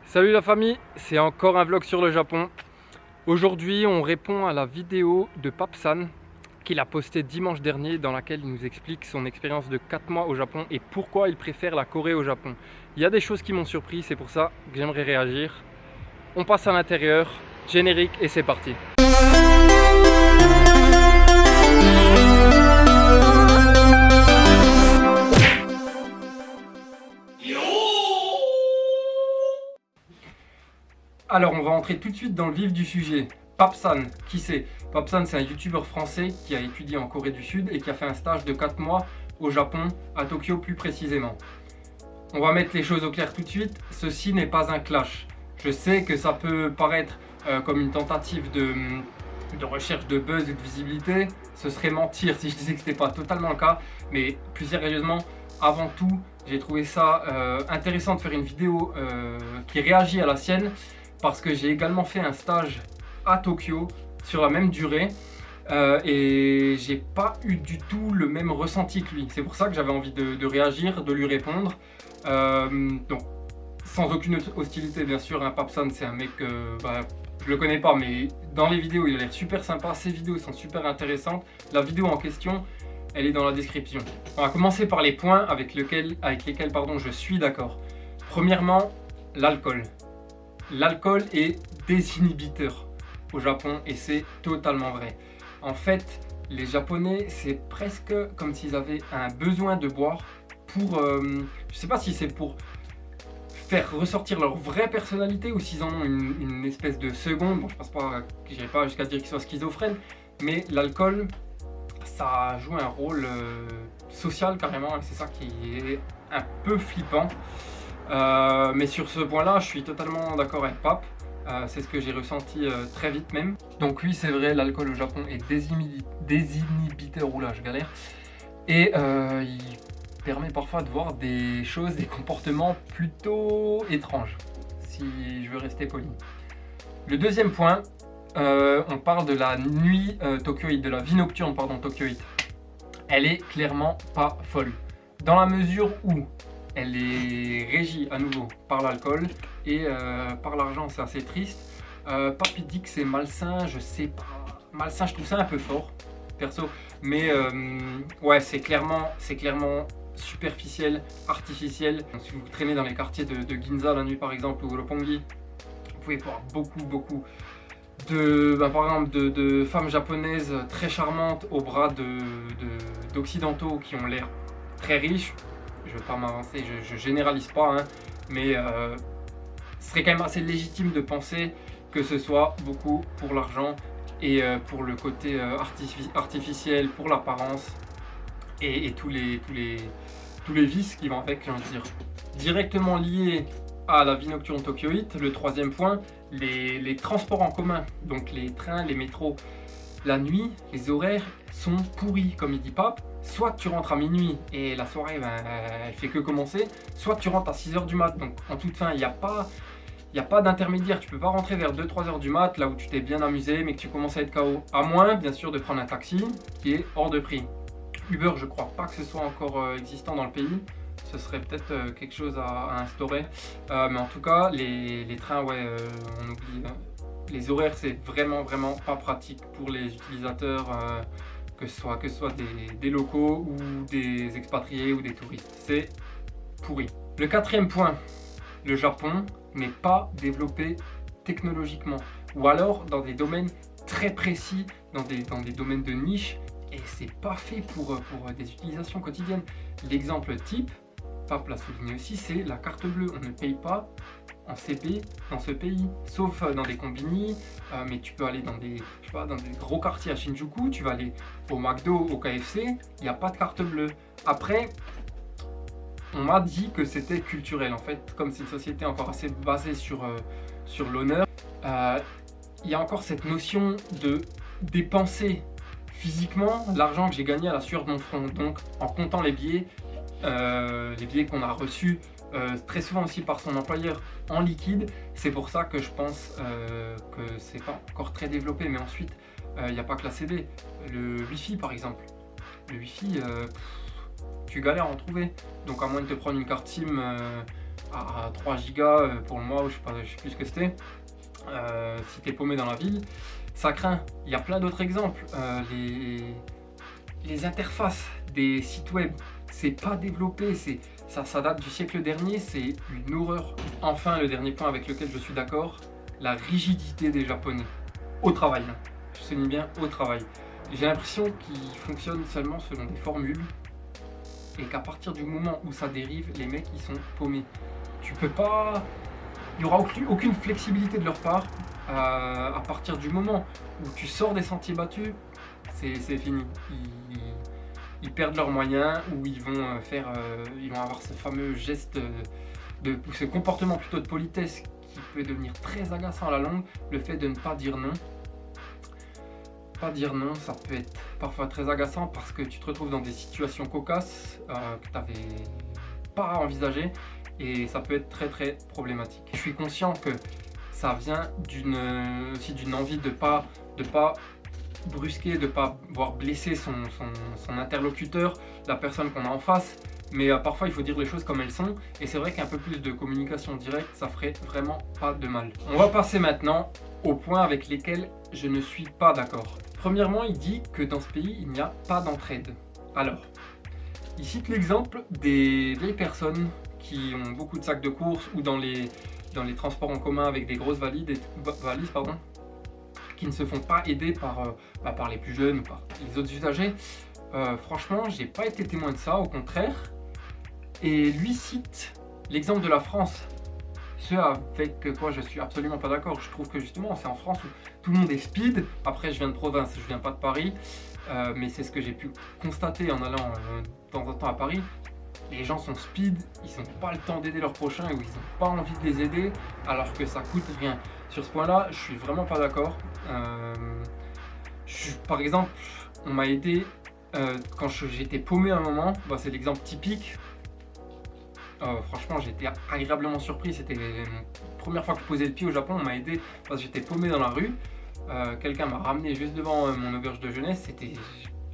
Salut la famille, c'est encore un vlog sur le Japon. Aujourd'hui on répond à la vidéo de Papsan qu'il a postée dimanche dernier, dans laquelle il nous explique son expérience de 4 mois au Japon et pourquoi il préfère la Corée au Japon. Il y a des choses qui m'ont surpris, c'est pour ça que j'aimerais réagir. On passe à l'intérieur, générique et c'est parti. Alors on va entrer tout de suite dans le vif du sujet. Papsan, qui c'est? Papsan, c'est un youtubeur français qui a étudié en Corée du Sud et qui a fait un stage de 4 mois au Japon, à Tokyo plus précisément. On va mettre les choses au clair tout de suite, ceci n'est pas un clash. Je sais que ça peut paraître comme une tentative de recherche de buzz ou de visibilité. Ce serait mentir si je disais que ce n'était pas totalement le cas, mais plus sérieusement, avant tout, j'ai trouvé ça intéressant de faire une vidéo qui réagit à la sienne, parce que j'ai également fait un stage à Tokyo sur la même durée et j'ai pas eu du tout le même ressenti que lui. C'est pour ça que j'avais envie de réagir, de lui répondre. Donc sans aucune hostilité bien sûr, hein. Papsan c'est un mec, je le connais pas, mais dans les vidéos il a l'air super sympa, ses vidéos sont super intéressantes. La vidéo en question, elle est dans la description. On va commencer par les points avec lesquels je suis d'accord. Premièrement, l'alcool. L'alcool est désinhibiteur au Japon et c'est totalement vrai. En fait, les Japonais, c'est presque comme s'ils avaient un besoin de boire pour... je sais pas si c'est pour faire ressortir leur vraie personnalité ou s'ils en ont une espèce de seconde. Bon, je pense pas, j'irai pas jusqu'à dire qu'ils soient schizophrènes, mais l'alcool, ça joue un rôle social carrément et c'est ça qui est un peu flippant. Mais sur ce point-là, je suis totalement d'accord avec Pape. C'est ce que j'ai ressenti très vite même. Donc oui, c'est vrai, l'alcool au Japon est désinhibiteur, oula, je galère. Et il permet parfois de voir des choses, des comportements plutôt étranges, si je veux rester poli. Le deuxième point, on parle de la nuit tokyoïte, de la vie nocturne tokyoïte. Elle est clairement pas folle. Dans la mesure où elle est régie à nouveau par l'alcool et par l'argent, c'est assez triste. Papy dit que c'est malsain, je sais pas. Malsain, je trouve ça un peu fort, perso. Mais ouais, c'est clairement superficiel, artificiel. Si vous traînez dans les quartiers de Ginza la nuit par exemple, ou Roppongi, vous pouvez voir beaucoup par exemple de femmes japonaises très charmantes au bras d'occidentaux qui ont l'air très riches. Je ne veux pas m'avancer, je généralise pas, hein, mais ce serait quand même assez légitime de penser que ce soit beaucoup pour l'argent et pour le côté artificiel, pour l'apparence et tous les vices qui vont avec, j'ai envie de dire. Directement lié à la vie nocturne tokyoïte, le troisième point, les transports en commun, donc les trains, les métros. La nuit, les horaires sont pourris, comme il dit Pape. Soit tu rentres à minuit et la soirée elle fait que commencer, soit tu rentres à 6h du mat. Donc en toute fin, il n'y a pas d'intermédiaire. Tu peux pas rentrer vers 2-3h du mat là où tu t'es bien amusé mais que tu commences à être KO. À moins bien sûr de prendre un taxi qui est hors de prix. Uber, je crois pas que ce soit encore existant dans le pays. Ce serait peut-être quelque chose à instaurer. Mais en tout cas, les trains, ouais, on oublie. Les horaires, c'est vraiment pas pratique pour les utilisateurs. Que ce soit des locaux ou des expatriés ou des touristes. C'est pourri. Le quatrième point, le Japon n'est pas développé technologiquement. Ou alors dans des domaines très précis, dans des domaines de niche, et c'est pas fait pour des utilisations quotidiennes. L'exemple type, Pape l'a souligné aussi, c'est la carte bleue. On ne paye pas en CP dans ce pays, sauf dans des combini, mais tu peux aller dans des gros quartiers à Shinjuku, tu vas aller au McDo, au KFC, il n'y a pas de carte bleue. Après, on m'a dit que c'était culturel, en fait, comme c'est une société encore assez basée sur l'honneur, il y a encore cette notion de dépenser physiquement l'argent que j'ai gagné à la sueur de mon front. Donc en comptant les billets qu'on a reçus, très souvent aussi par son employeur en liquide. C'est pour ça que je pense que c'est pas encore très développé. Mais ensuite, il n'y a pas que la CD. Le Wi-Fi par exemple. Le Wi-Fi, tu galères à en trouver. Donc à moins de te prendre une carte SIM à 3 gigas pour le mois, ou je sais plus ce que c'était. Si t'es paumé dans la ville, ça craint. Il y a plein d'autres exemples. Les interfaces des sites web, c'est pas développé, ça date du siècle dernier, c'est une horreur. Enfin, le dernier point avec lequel je suis d'accord, la rigidité des Japonais au travail. Je souligne bien au travail. J'ai l'impression qu'ils fonctionnent seulement selon des formules et qu'à partir du moment où ça dérive, les mecs ils sont paumés. Tu peux pas, il n'y aura aucune flexibilité de leur part. À partir du moment où tu sors des sentiers battus, c'est fini. Ils perdent leurs moyens, ou ils vont avoir ce fameux geste ce comportement plutôt de politesse qui peut devenir très agaçant à la longue, le fait de ne pas dire non. Pas dire non, ça peut être parfois très agaçant parce que tu te retrouves dans des situations cocasses que tu n'avais pas envisagées, et ça peut être très très problématique. Je suis conscient que ça vient aussi d'une envie de pas brusquer, de pas voir blesser son interlocuteur, la personne qu'on a en face, mais parfois il faut dire les choses comme elles sont, et c'est vrai qu'un peu plus de communication directe, ça ferait vraiment pas de mal. On va passer maintenant aux points avec lesquels je ne suis pas d'accord. Premièrement, il dit que dans ce pays, il n'y a pas d'entraide. Alors, il cite l'exemple des vieilles personnes qui ont beaucoup de sacs de courses, ou dans les transports en commun avec des grosses valises, qui ne se font pas aider par les plus jeunes ou par les autres usagers. Franchement, j'ai pas été témoin de ça, au contraire. Et lui cite l'exemple de la France, ce avec quoi je suis absolument pas d'accord. Je trouve que justement, c'est en France où tout le monde est speed. Après, je viens de province, je viens pas de Paris, mais c'est ce que j'ai pu constater en allant de temps en temps à Paris. Les gens sont speed, ils n'ont pas le temps d'aider leurs prochains, ou ils n'ont pas envie de les aider, alors que ça coûte rien. Sur ce point-là, je suis vraiment pas d'accord. Par exemple, on m'a aidé quand j'étais paumé à un moment. C'est l'exemple typique. Franchement, j'étais agréablement surpris. C'était la première fois que je posais le pied au Japon. On m'a aidé parce que j'étais paumé dans la rue. Quelqu'un m'a ramené juste devant mon auberge de jeunesse. C'était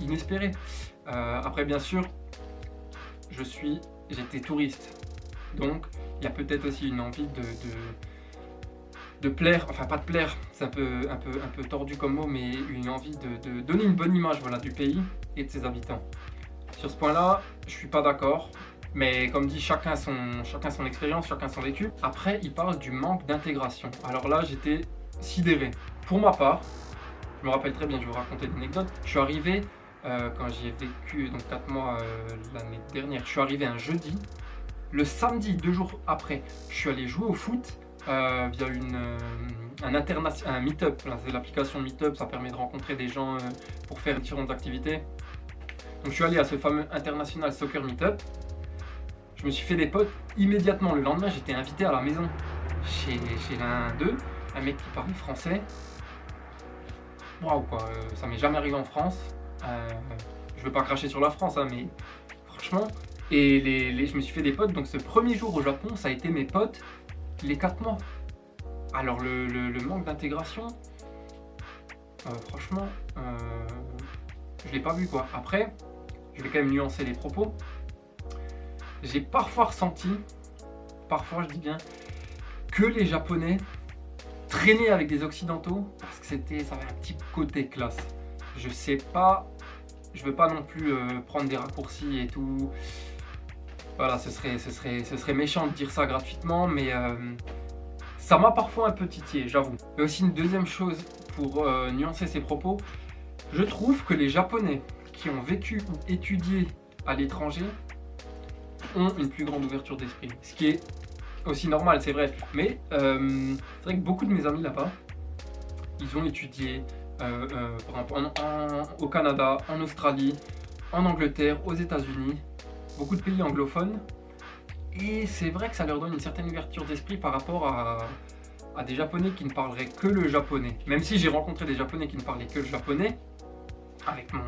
inespéré. Après, bien sûr, j'étais touriste. Donc, il y a peut-être aussi une envie de plaire, enfin pas de plaire, c'est un peu tordu comme mot, mais une envie de donner une bonne image, voilà, du pays et de ses habitants. Sur ce point-là, je suis pas d'accord, mais comme dit, chacun son expérience, chacun son vécu. Après, il parle du manque d'intégration. Alors là, j'étais sidéré. Pour ma part, je me rappelle très bien, je vais vous raconter une anecdote. Je suis arrivé, quand j'y ai vécu donc 4 mois l'année dernière, je suis arrivé un jeudi. Le samedi, 2 jours après, je suis allé jouer au foot via un meet-up. C'est l'application Meetup, ça permet de rencontrer des gens pour faire différentes activités. Donc je suis allé à ce fameux International Soccer Meetup. Je me suis fait des potes immédiatement. Le lendemain, j'étais invité à la maison chez l'un d'eux, un mec qui parlait français. Waouh quoi, ça m'est jamais arrivé en France. Je veux pas cracher sur la France, hein, mais franchement. Et je me suis fait des potes. Donc ce premier jour au Japon, ça a été mes potes les 4 mois. Alors le manque d'intégration, franchement, je l'ai pas vu quoi. Après, je vais quand même nuancer les propos. J'ai parfois ressenti, je dis bien, que les Japonais traînaient avec des Occidentaux parce que ça avait un petit côté classe. Je sais pas, je veux pas non plus prendre des raccourcis et tout. Voilà, ce serait méchant de dire ça gratuitement, mais ça m'a parfois un peu titillé, j'avoue. Et aussi une deuxième chose pour nuancer ces propos, je trouve que les Japonais qui ont vécu ou étudié à l'étranger ont une plus grande ouverture d'esprit. Ce qui est aussi normal, c'est vrai. Mais c'est vrai que beaucoup de mes amis là-bas, ils ont étudié par exemple au Canada, en Australie, en Angleterre, aux États-Unis, beaucoup de pays anglophones. Et c'est vrai que ça leur donne une certaine ouverture d'esprit par rapport à des Japonais qui ne parleraient que le japonais. Même si j'ai rencontré des Japonais qui ne parlaient que le japonais, avec mon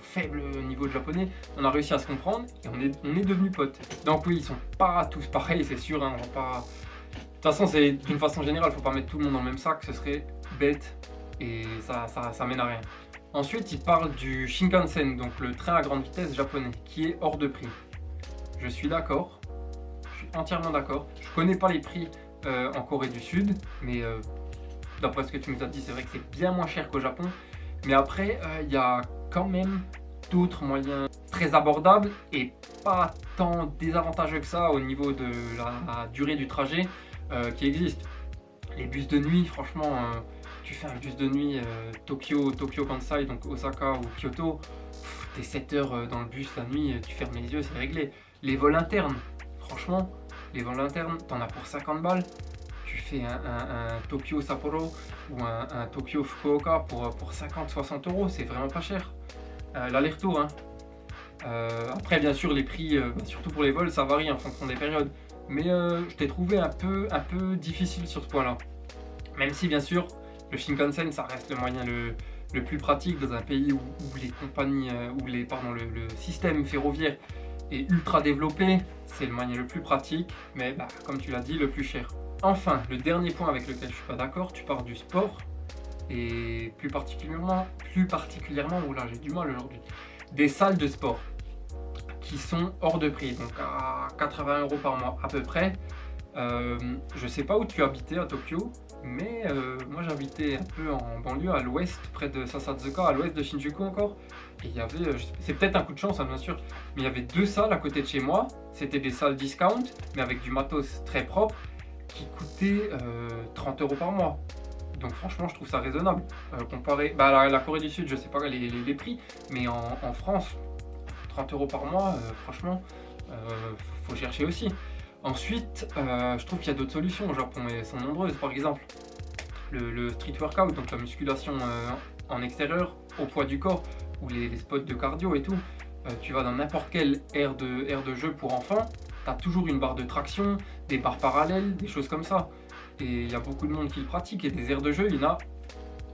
faible niveau de japonais, on a réussi à se comprendre et on est devenus potes. Donc oui, ils sont pas tous pareils, c'est sûr. Hein, on va pas... De toute façon, c'est d'une façon générale, faut pas mettre tout le monde dans le même sac, ce serait bête et ça mène à rien. Ensuite, il parle du Shinkansen, donc le train à grande vitesse japonais, qui est hors de prix. Je suis d'accord, je suis suis entièrement d'accord. Je connais pas les prix en Corée du Sud, mais d'après ce que tu nous as dit, c'est vrai que c'est bien moins cher qu'au Japon. Mais après, il y a quand même d'autres moyens très abordables et pas tant désavantageux que ça au niveau de la durée du trajet qui existent. Les bus de nuit, franchement, tu fais un bus de nuit Tokyo Kansai, donc Osaka ou Kyoto, t'es 7 heures dans le bus la nuit, tu fermes les yeux, c'est réglé. Les vols internes, franchement, les vols internes, t'en as pour 50 balles. Tu fais un Tokyo Sapporo ou un Tokyo Fukuoka pour 50-60 euros, c'est vraiment pas cher. L'aller-retour, hein. Après, bien sûr, les prix, surtout pour les vols, ça varie en fonction des périodes. Mais je t'ai trouvé un peu difficile sur ce point-là. Même si, bien sûr, le Shinkansen, ça reste le moyen le plus pratique dans un pays où les compagnies, le système ferroviaire est ultra développé. C'est le moyen le plus pratique, mais comme tu l'as dit, le plus cher. Enfin, le dernier point avec lequel je suis pas d'accord, tu parles du sport et plus particulièrement, oula, j'ai du mal aujourd'hui, des salles de sport qui sont hors de prix, donc à 80 € par mois à peu près. Je sais pas où tu habitais à Tokyo, mais moi j'habitais un peu en banlieue à l'ouest, près de Sasazuka, à l'ouest de Shinjuku encore. Et il y avait, c'est peut-être un coup de chance, hein, bien sûr, mais il y avait 2 salles à côté de chez moi. C'était des salles discount, mais avec du matos très propre, qui coûtait 30 € par mois. Donc franchement, je trouve ça raisonnable. Comparé la Corée du Sud, je sais pas les prix, mais en France, 30 € par mois, franchement, faut chercher aussi. Ensuite, je trouve qu'il y a d'autres solutions au Japon et elles sont nombreuses. Par exemple, le street workout, donc la musculation en extérieur, au poids du corps, ou les spots de cardio et tout. Tu vas dans n'importe quelle aire de jeu pour enfants, tu as toujours une barre de traction, des barres parallèles, des choses comme ça. Et il y a beaucoup de monde qui le pratique, et des aires de jeu, il y en a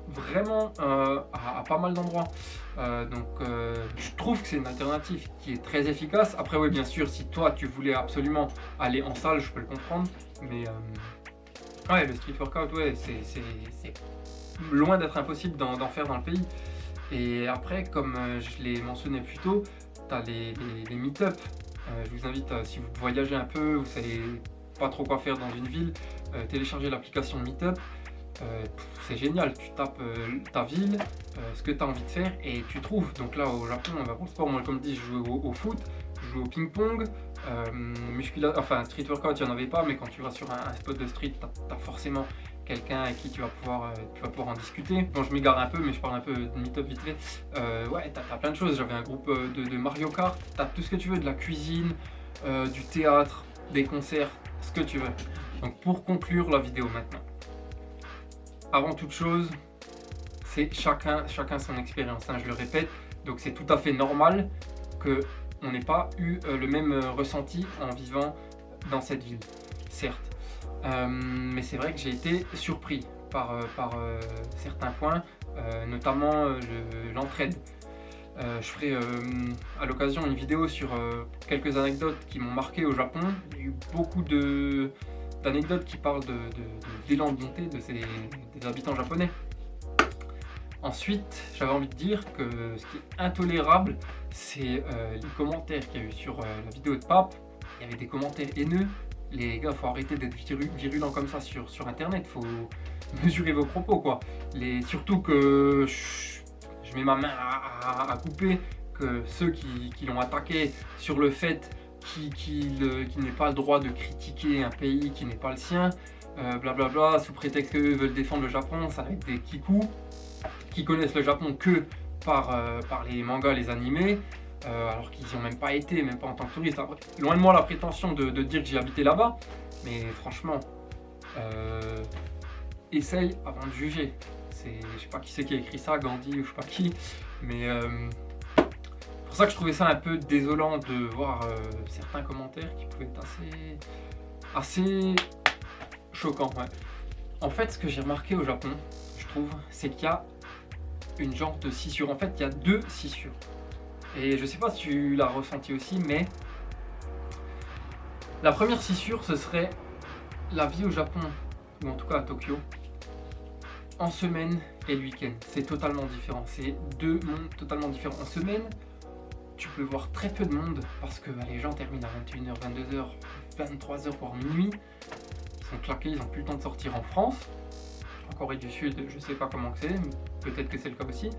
vraiment à pas mal d'endroits. Donc je trouve que c'est une alternative qui est très efficace. Après oui, bien sûr, si toi tu voulais absolument aller en salle, je peux le comprendre, mais ouais, le street workout, ouais, c'est loin d'être impossible d'en faire dans le pays. Et après, comme je l'ai mentionné plus tôt, tu as les meet-up. Je vous invite, si vous voyagez un peu, vous savez pas trop quoi faire dans une ville, téléchargez l'application Meetup. C'est génial, tu tapes ta ville, ce que tu as envie de faire et tu trouves. Donc là au Japon, pour le sport, moi comme dit, je joue au foot, je joue au ping-pong, street workout, il n'y en avait pas, mais quand tu vas sur un spot de street, tu as forcément quelqu'un avec qui tu vas pouvoir en discuter. Bon, je m'égare un peu, mais je parle un peu de Meetup vite fait. Ouais, t'as plein de choses. J'avais un groupe de Mario Kart, t'as tout ce que tu veux, de la cuisine, du théâtre, des concerts, ce que tu veux. Donc pour conclure la vidéo maintenant, avant toute chose, c'est chacun son expérience, hein, je le répète. Donc c'est tout à fait normal qu'on n'ait pas eu le même ressenti en vivant dans cette ville, certes. Mais c'est vrai que j'ai été surpris par certains points, notamment l'entraide. Je ferai à l'occasion une vidéo sur quelques anecdotes qui m'ont marqué au Japon. Il y a eu beaucoup d'anecdotes qui parlent d'élan de bonté des habitants japonais. Ensuite, j'avais envie de dire que ce qui est intolérable, c'est les commentaires qu'il y a eu sur la vidéo de Pape. Il y avait des commentaires haineux. Les gars, faut arrêter d'être virulent comme ça sur internet, faut mesurer vos propos quoi. Surtout que je mets ma main à couper que ceux qui l'ont attaqué sur le fait qu'il n'ait pas le droit de critiquer un pays qui n'est pas le sien, blablabla, sous prétexte qu'eux veulent défendre le Japon, ça va être des kikus qui connaissent le Japon que par les mangas, les animés. Alors qu'ils n'y ont même pas été, même pas en tant que touristes. Après, loin de moi la prétention de dire que j'ai habité là-bas, mais franchement, essaye avant de juger. Je sais pas qui c'est qui a écrit ça, Gandhi ou je sais pas qui, mais c'est pour ça que je trouvais ça un peu désolant de voir certains commentaires qui pouvaient être assez choquants. Ouais. En fait, ce que j'ai remarqué au Japon, je trouve, c'est qu'il y a une genre de scissure. En fait, il y a 2 scissures. Et je sais pas si tu l'as ressenti aussi, mais la première scissure, ce serait la vie au Japon, ou en tout cas à Tokyo, en semaine et le week-end. C'est totalement différent. C'est 2 mondes totalement différents. En semaine, tu peux voir très peu de monde parce que les gens terminent à 21h, 22h, 23h, voire minuit. Ils sont claqués, ils n'ont plus le temps de sortir en France. En Corée du Sud, je sais pas comment c'est, peut-être que c'est le cas aussi.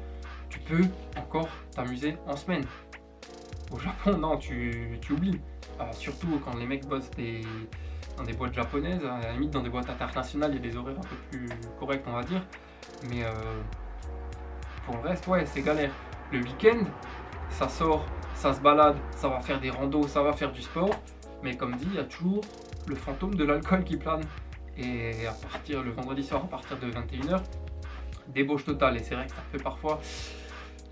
Tu peux encore t'amuser en semaine. Au Japon, non, tu oublies. Surtout quand les mecs bossent dans des boîtes japonaises, à la limite dans des boîtes internationales, il y a des horaires un peu plus corrects, on va dire. Mais pour le reste, ouais, c'est galère. Le week-end, ça sort, ça se balade, ça va faire des randos, ça va faire du sport. Mais comme dit, il y a toujours le fantôme de l'alcool qui plane. Et le vendredi soir, à partir de 21h, débauche totale. Et c'est vrai que ça peut parfois,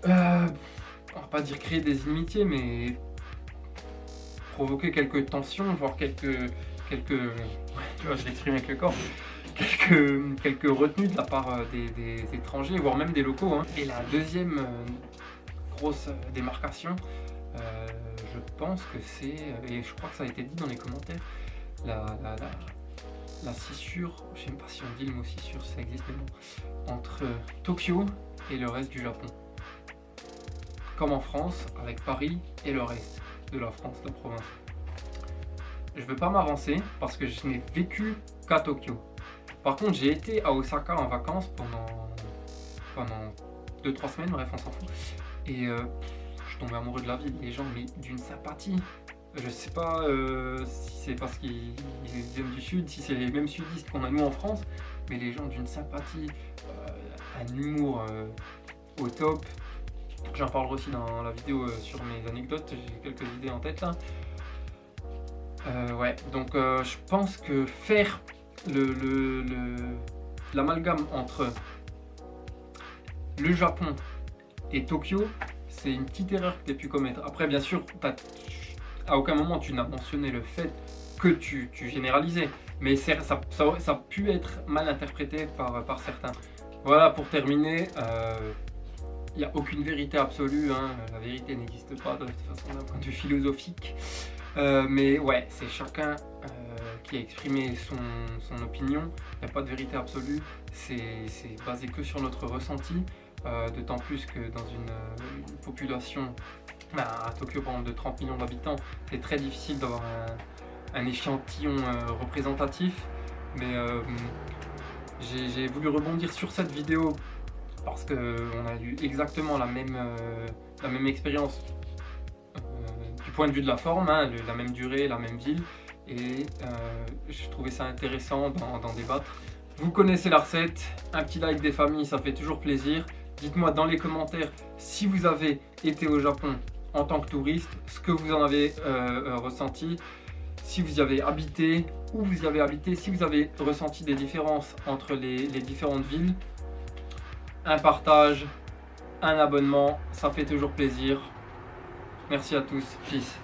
on va pas dire créer des inimitiés, mais provoquer quelques tensions, voire quelques tu vois, je l'exprime avec le corps, quelques retenues de la part des étrangers, voire même des locaux. Et la deuxième grosse démarcation, je pense que c'est, et je crois que ça a été dit dans les commentaires, la scissure, je ne sais même pas si on dit le mot scissure, si ça existe, mais bon, entre Tokyo et le reste du Japon. Comme en France, avec Paris et le reste de la France, la province. Je ne veux pas m'avancer parce que je n'ai vécu qu'à Tokyo. Par contre, j'ai été à Osaka en vacances pendant 2-3 semaines, bref, on s'en fout. Et je suis tombé amoureux de la ville, les gens, mais d'une sympathie. Je sais pas si c'est parce qu'ils viennent du sud, si c'est les mêmes sudistes qu'on a nous en France, mais les gens d'une sympathie, un humour au top. J'en parlerai aussi dans la vidéo sur mes anecdotes, j'ai quelques idées en tête là. Ouais, donc je pense que faire l'amalgame entre le Japon et Tokyo, c'est une petite erreur que tu as pu commettre. Après, bien sûr, à aucun moment tu n'as mentionné le fait que tu généralisais, mais ça a pu être mal interprété par certains. Voilà, pour terminer, il n'y a aucune vérité absolue, la vérité n'existe pas de toute façon d'un point de vue philosophique. Mais ouais, c'est chacun qui a exprimé son opinion. Il n'y a pas de vérité absolue, c'est basé que sur notre ressenti. D'autant plus que dans une population, à Tokyo par exemple de 30 millions d'habitants, c'est très difficile d'avoir un échantillon représentatif. Mais j'ai voulu rebondir sur cette vidéo parce qu'on a eu exactement la même expérience du point de vue de la forme, la même durée, la même ville, et je trouvais ça intéressant d'en débattre. Vous connaissez la recette, un petit like des familles, ça fait toujours plaisir. Dites-moi dans les commentaires si vous avez été au Japon en tant que touriste, ce que vous en avez ressenti, si vous y avez habité, où vous y avez habité, si vous avez ressenti des différences entre les différentes villes. Un partage, un abonnement, ça fait toujours plaisir. Merci à tous, peace.